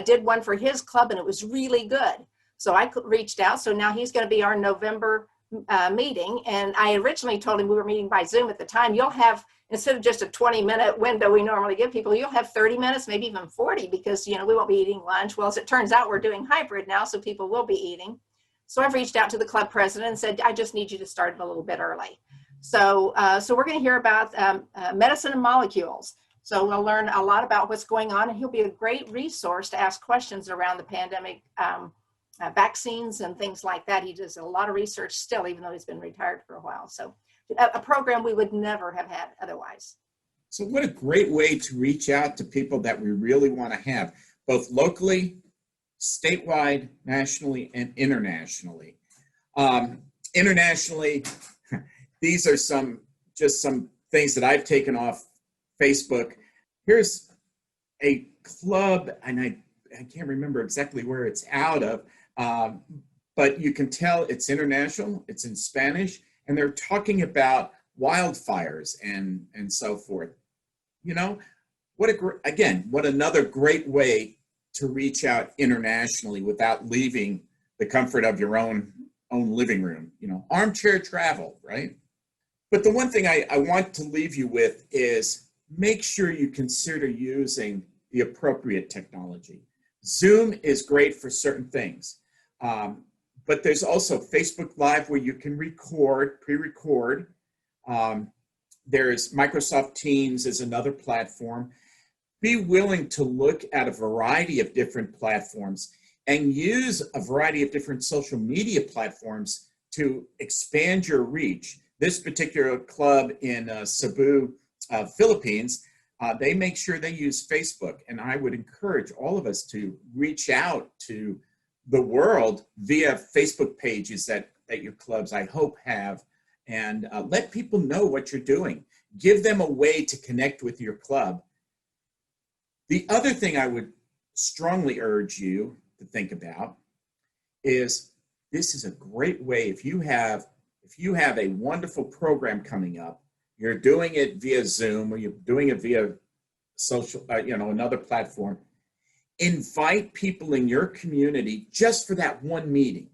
did one for his club, and it was really good. So I reached out. So now he's going to be our November meeting. And I originally told him, we were meeting by Zoom at the time, you'll have, instead of just a 20-minute window we normally give people, you'll have 30 minutes, maybe even 40, because, you know, we won't be eating lunch. Well, as it turns out, we're doing hybrid now, so people will be eating. So I've reached out to the club president and said, I just need you to start it a little bit early. So, so we're going to hear about medicine and molecules. So we'll learn a lot about what's going on, and he'll be a great resource to ask questions around the pandemic, vaccines and things like that. He does a lot of research still, even though he's been retired for a while. So a program we would never have had otherwise. So what a great way to reach out to people that we really want to have, both locally, statewide, nationally, and internationally. Internationally, these are just some things that I've taken off Facebook. Here's a club, and I can't remember exactly where it's out of, but you can tell it's international, it's in Spanish, and they're talking about wildfires and so forth. You know, what another great way to reach out internationally without leaving the comfort of your own living room, you know, armchair travel, right? But the one thing I want to leave you with is make sure you consider using the appropriate technology. Zoom is great for certain things, but there's also Facebook Live where you can pre-record. There's Microsoft Teams is another platform. Be willing to look at a variety of different platforms and use a variety of different social media platforms to expand your reach. This particular club in Cebu, Philippines, they make sure they use Facebook, and I would encourage all of us to reach out to the world via Facebook pages that your clubs, I hope, have, and let people know what you're doing. Give them a way to connect with your club. The other thing I would strongly urge you to think about is this is a great way, if you have a wonderful program coming up, you're doing it via Zoom or you're doing it via social, another platform, invite people in your community just for that one meeting.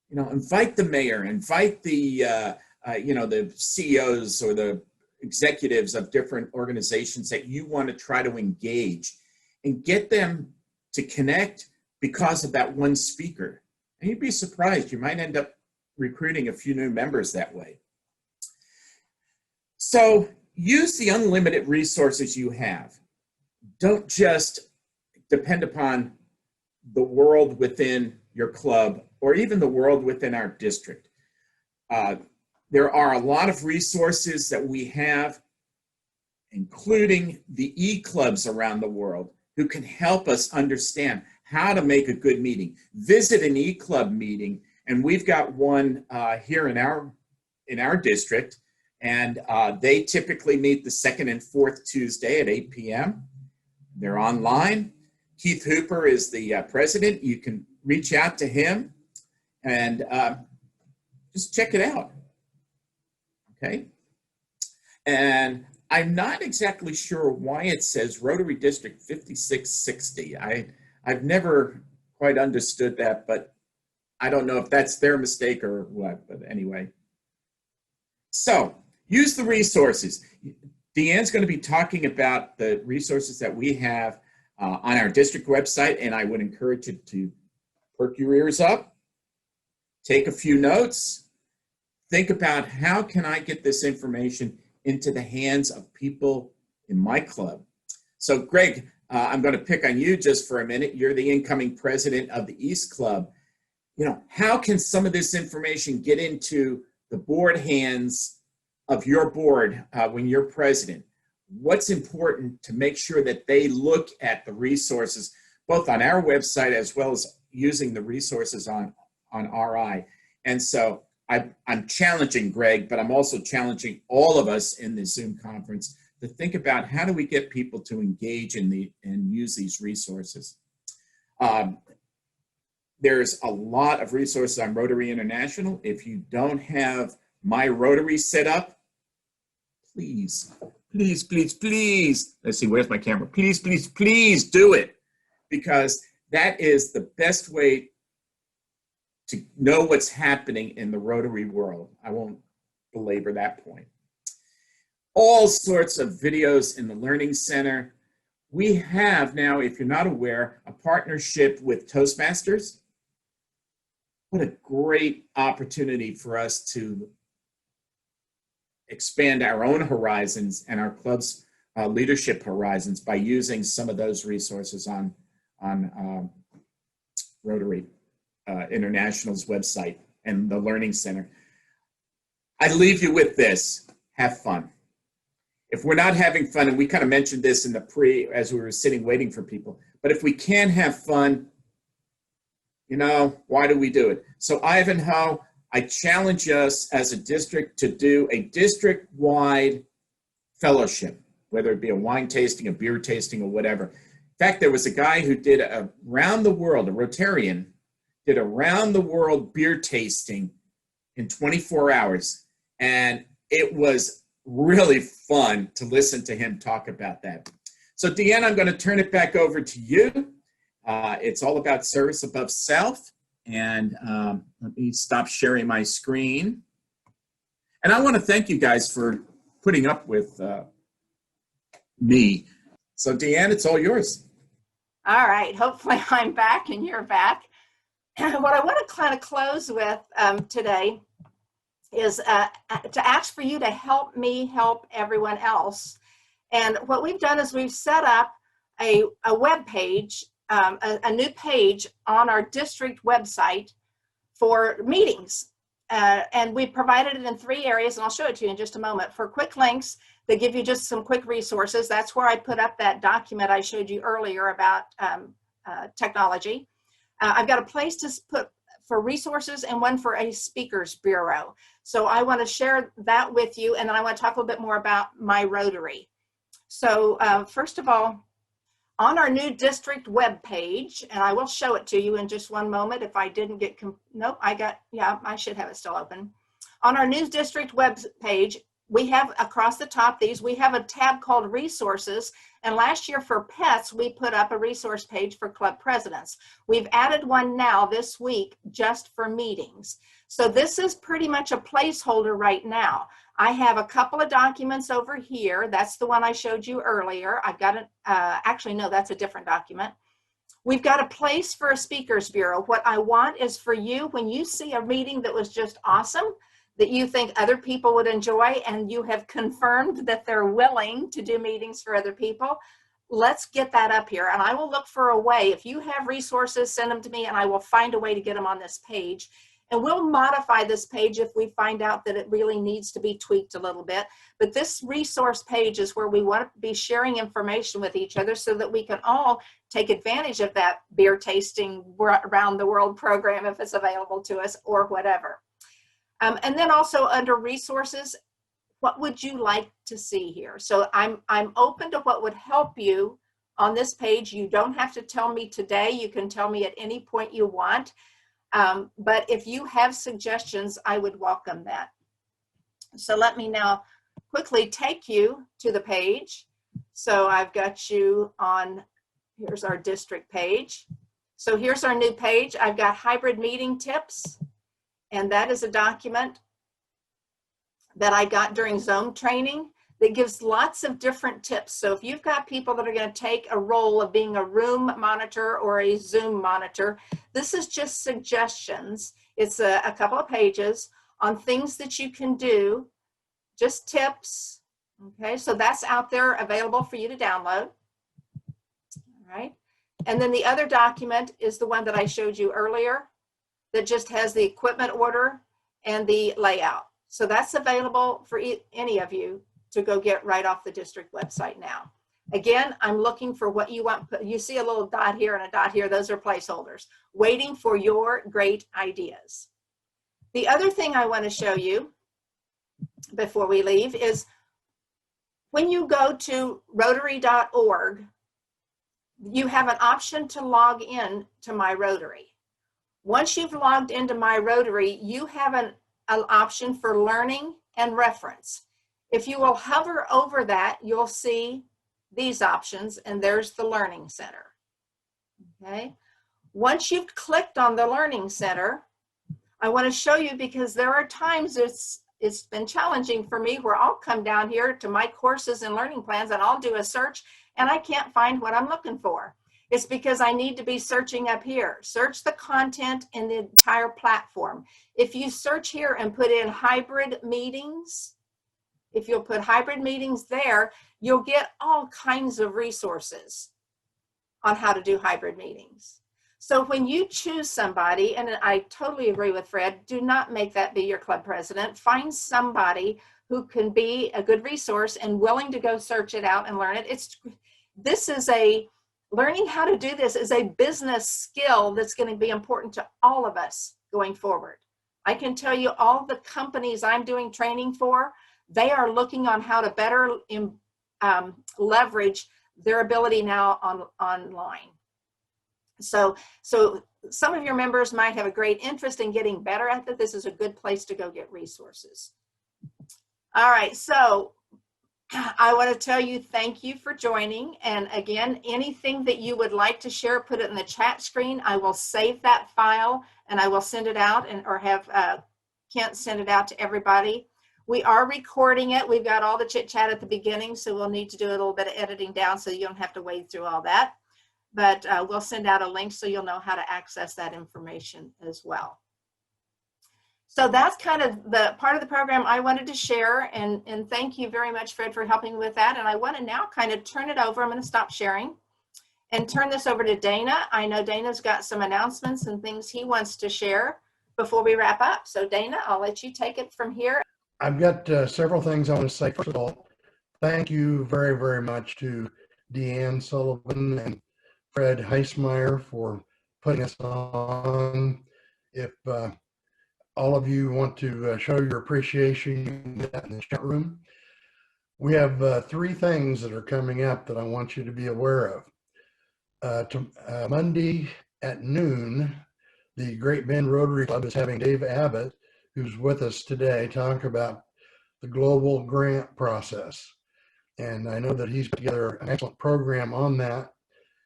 You know, invite the mayor, invite the, the CEOs or the executives of different organizations that you want to try to engage and get them to connect because of that one speaker. And you'd be surprised, you might end up recruiting a few new members that way. So use the unlimited resources you have. Don't just depend upon the world within your club or even the world within our district. There are a lot of resources that we have, including the e-clubs around the world, who can help us understand how to make a good meeting. Visit an e-club meeting, and we've got one here in our district, and they typically meet the second and fourth Tuesday at 8 p.m. They're online. Keith Hooper is the president. You can reach out to him and just check it out. Okay. And I'm not exactly sure why it says Rotary District 5660. I've never quite understood that, but I don't know if that's their mistake or what, but anyway. So use the resources. Deanne's going to be talking about the resources that we have on our district website, and I would encourage you to perk your ears up, take a few notes, think about how can I get this information into the hands of people in my club. So Greg, I'm going to pick on you just for a minute. You're the incoming president of the East Club. You know, how can some of this information get into the board hands of your board when you're president? What's important to make sure that they look at the resources, both on our website as well as using the resources on RI? And so I'm challenging Greg, but I'm also challenging all of us in the Zoom conference to think about how do we get people to engage in and use these resources. There's a lot of resources on Rotary International. If you don't have My Rotary set up, please, please, please, please, let's see, where's my camera? Please, please, please do it, because that is the best way to know what's happening in the Rotary world. I won't belabor that point. All sorts of videos in the Learning Center. We have now, if you're not aware, a partnership with Toastmasters. What a great opportunity for us to expand our own horizons and our club's leadership horizons by using some of those resources on Rotary International's website and the Learning Center. I leave you with this: have fun. If we're not having fun, and we kind of mentioned this in the as we were sitting waiting for people, but if we can have fun, you know, why do we do it? So Ivanhoe, I challenge us as a district to do a district-wide fellowship, whether it be a wine tasting, a beer tasting, or whatever. In fact, there was a guy who did around the world, a Rotarian, did around the world beer tasting in 24 hours. And it was really fun to listen to him talk about that. So Deanna, I'm going to turn it back over to you. It's all about service above self. And let me stop sharing my screen. And I want to thank you guys for putting up with me. So Deanne, it's all yours. All right. Hopefully I'm back and you're back. What I want to kind of close with today is to ask for you to help me help everyone else. And what we've done is we've set up a web page, a new page on our district website for meetings. And we provided it in 3 areas, and I'll show it to you in just a moment. For quick links, they give you just some quick resources. That's where I put up that document I showed you earlier about technology. I've got a place to put for resources and one for a speakers bureau. So I want to share that with you, and then I want to talk a little bit more about my Rotary. So first of all, on our new district web page, and I will show it to you in just one moment if I didn't get, nope, I should have it still open. On our new district web page, we have across the top we have a tab called resources. And last year for pets, we put up a resource page for club presidents. We've added one now this week just for meetings. So this is pretty much a placeholder right now. I have a couple of documents over here. That's the one I showed you earlier. I've got actually, no, that's a different document. We've got a place for a speakers bureau. What I want is for you, when you see a meeting that was just awesome, that you think other people would enjoy, and you have confirmed that they're willing to do meetings for other people, let's get that up here. And I will look for a way. If you have resources, send them to me, and I will find a way to get them on this page. And we'll modify this page if we find out that it really needs to be tweaked a little bit. But this resource page is where we want to be sharing information with each other so that we can all take advantage of that beer tasting around the world program if it's available to us or whatever. And then also under resources, what would you like to see here? So I'm open to what would help you on this page. You don't have to tell me today. You can tell me at any point you want. But if you have suggestions, I would welcome that. So let me now quickly take you to the page. So I've got you on, here's our district page. So here's our new page. I've got hybrid meeting tips. And that is a document that I got during Zoom training that gives lots of different tips. So if you've got people that are going to take a role of being a room monitor or a Zoom monitor, this is just suggestions. It's a couple of pages on things that you can do, just tips. Okay, so that's out there available for you to download. All right. And then the other document is the one that I showed you earlier that just has the equipment order and the layout. So that's available for any of you to go get right off the district website now. Again, I'm looking for what you want. You see a little dot here and a dot here. Those are placeholders, waiting for your great ideas. The other thing I want to show you before we leave is when you go to Rotary.org, you have an option to log in to My Rotary. Once you've logged into My Rotary, you have an option for learning and reference. If you will hover over that, you'll see these options, and there's the Learning Center. Okay. Once you've clicked on the Learning Center, I want to show you, because there are times it's been challenging for me where I'll come down here to my courses and learning plans and I'll do a search and I can't find what I'm looking for. It's because I need to be searching up here. Search the content in the entire platform. If you search here and put in hybrid meetings, If you'll put hybrid meetings there, you'll get all kinds of resources on how to do hybrid meetings. So when you choose somebody, and I totally agree with Fred, do not make that be your club president. Find somebody who can be a good resource and willing to go search it out and learn it. Learning how to do this is a business skill that's going to be important to all of us going forward. I can tell you all the companies I'm doing training for, they are looking on how to better leverage their ability now online. So some of your members might have a great interest in getting better at that. This is a good place to go get resources. All right, so I want to tell you thank you for joining. And again, anything that you would like to share, put it in the chat screen. I will save that file and I will send it out, or have Kent send it out to everybody. We are recording it. We've got all the chit chat at the beginning, so we'll need to do a little bit of editing down so you don't have to wade through all that. But we'll send out a link so you'll know how to access that information as well. So that's kind of the part of the program I wanted to share, and thank you very much, Fred, for helping with that. And I want to now kind of turn it over. I'm going to stop sharing and turn this over to Dana. I know Dana's got some announcements and things he wants to share before we wrap up. So Dana, I'll let you take it from here. I've got several things I want to say. First of all, thank you very, very much to Deanne Sullivan and Fred Heismeyer for putting us on. If all of you want to show your appreciation, you can do that in the chat room. We have 3 things that are coming up that I want you to be aware of. Monday at noon, the Great Bend Rotary Club is having Dave Abbott, who's with us today, talk about the global grant process. And I know that he's put together an excellent program on that.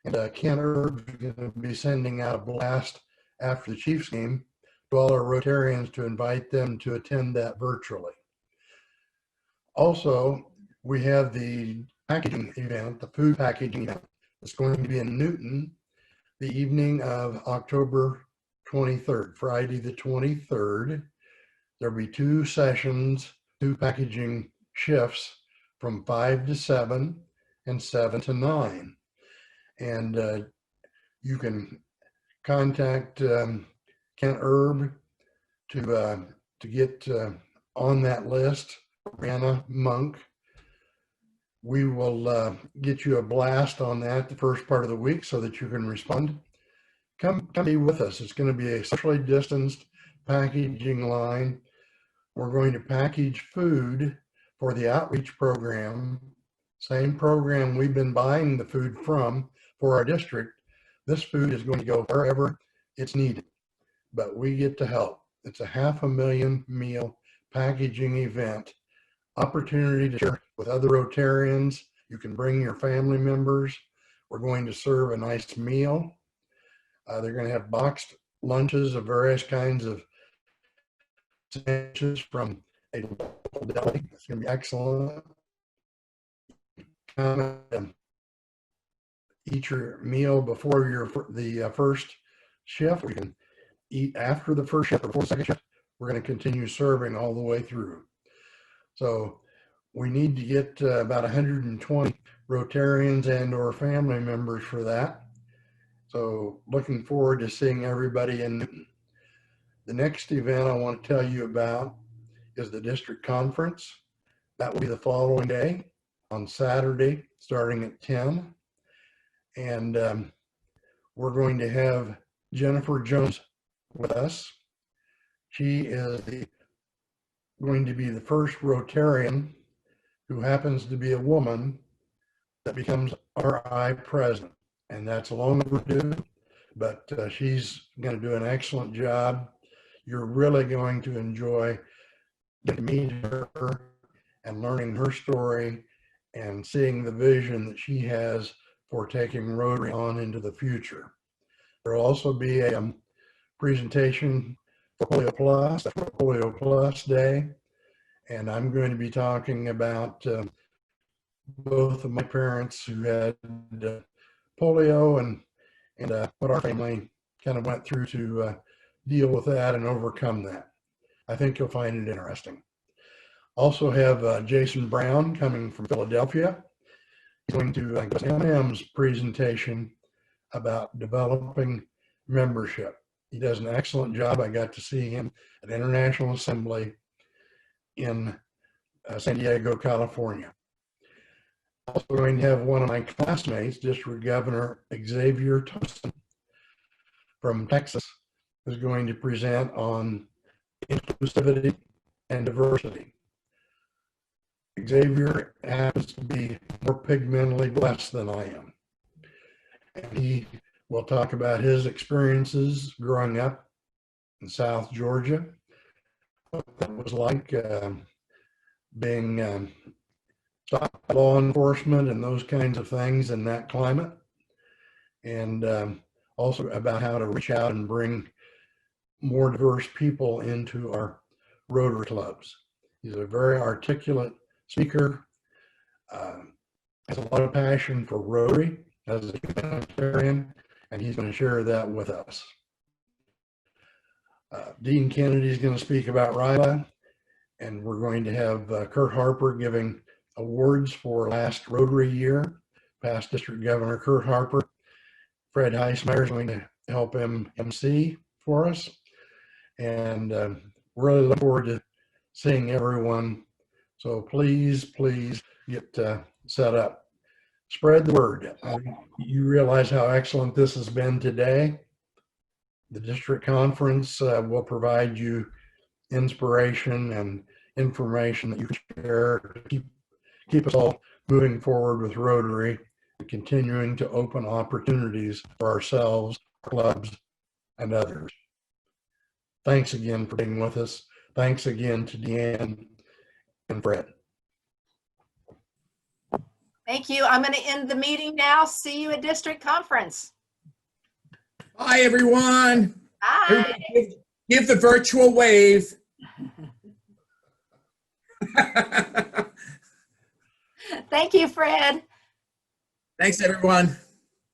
And Kent Erb is going to be sending out a blast after the Chiefs game to all our Rotarians to invite them to attend that virtually. Also, we have the packaging event, the food packaging event. It's going to be in Newton the evening of October 23rd, Friday the 23rd. There'll be 2 sessions, 2 packaging shifts from 5 to 7 and 7 to 9. And you can contact Kent Erb to get on that list, Brianna Monk. We will get you a blast on that the first part of the week so that you can respond. Come be with us. It's going to be a socially distanced packaging line. We're going to package food for the outreach program, same program we've been buying the food from for our district. This food is going to go wherever it's needed, but we get to help. It's a 500,000 meal packaging event, opportunity to share with other Rotarians. You can bring your family members. We're going to serve a nice meal. They're going to have boxed lunches of various kinds of sandwiches from a local deli. It's going to be excellent. Eat your meal before the first shift. You can eat after the first shift or before the second shift. We're going to continue serving all the way through. So we need to get about 120 Rotarians and or family members for that. So looking forward to seeing everybody in Newton. The next event I want to tell you about is the district conference. That will be the following day on Saturday, starting at 10. And we're going to have Jennifer Jones with us. She is going to be the first Rotarian who happens to be a woman that becomes RI president. And that's long overdue, but she's going to do an excellent job. You're really going to enjoy getting to meet her and learning her story and seeing the vision that she has for taking Rotary on into the future. There will also be a presentation for Polio Plus, for Polio Plus Day, and I'm going to be talking about both of my parents who had polio and what our family kind of went through to deal with that and overcome that. I think you'll find it interesting. Also have Jason Brown coming from Philadelphia. He's going to give us M&M's presentation about developing membership. He does an excellent job. I got to see him at International Assembly in San Diego, California. Also going to have one of my classmates, District Governor Xavier Thompson from Texas, is going to present on inclusivity and diversity. Xavier happens to be more pigmentally blessed than I am. And he will talk about his experiences growing up in South Georgia, what that was like being stopped by law enforcement and those kinds of things in that climate, and also about how to reach out and bring more diverse people into our Rotary clubs. He's a very articulate speaker, has a lot of passion for Rotary as a humanitarian, and he's going to share that with us. Dean Kennedy is going to speak about RILA, and we're going to have Kurt Harper giving awards for last Rotary year. Past District Governor Kurt Harper. Fred Heismeyer is going to help him MC for us, and really look forward to seeing everyone. So please get set up. Spread the word. You realize how excellent this has been today. The district conference will provide you inspiration and information that you can share to keep us all moving forward with Rotary and continuing to open opportunities for ourselves, clubs, and others. Thanks again for being with us. Thanks again to Deanne and Fred. Thank you. I'm going to end the meeting now. See you at district conference. Bye, everyone. Bye. Everybody give the virtual wave. Thank you, Fred. Thanks, everyone.